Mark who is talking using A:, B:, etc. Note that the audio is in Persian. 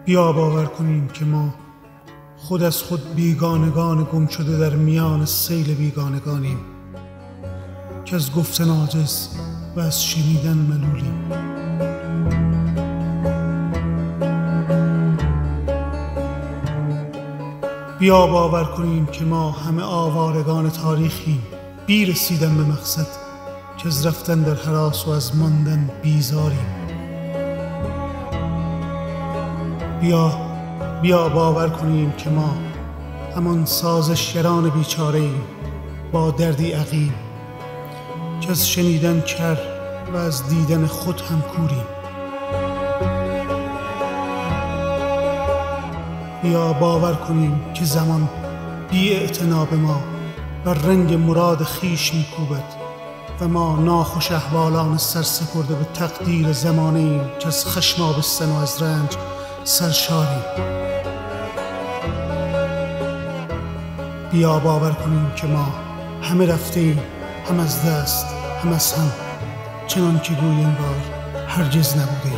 A: بیا باور کنیم که ما خود از خود بیگانگان گم شده در میان سیل بیگانگانیم که از گفتن عاجز و از شنیدن ملولیم. بیا باور کنیم که ما همه آوارگان تاریخیم، بی رسیدن به مقصد که از رفتن در هراس و از ماندن بیزاریم. بیا باور کنیم که ما همان سازشگران بیچاره ایم با دردی عقیم که از شنیدن کر و از دیدن خود هم کوریم. بیا باور کنیم که زمان بی اعتنا به ما بر رنگ مراد خیش میکوبد و ما ناخوش احوالان سرسپرده به تقدیر زمانه ایم که از خشم آبستن و از رنج سرشاریم. بیا باور کنیم که ما همه رفته ایم، هم از دست هم از هم، چنان که گویی انگار هرگز نبوده.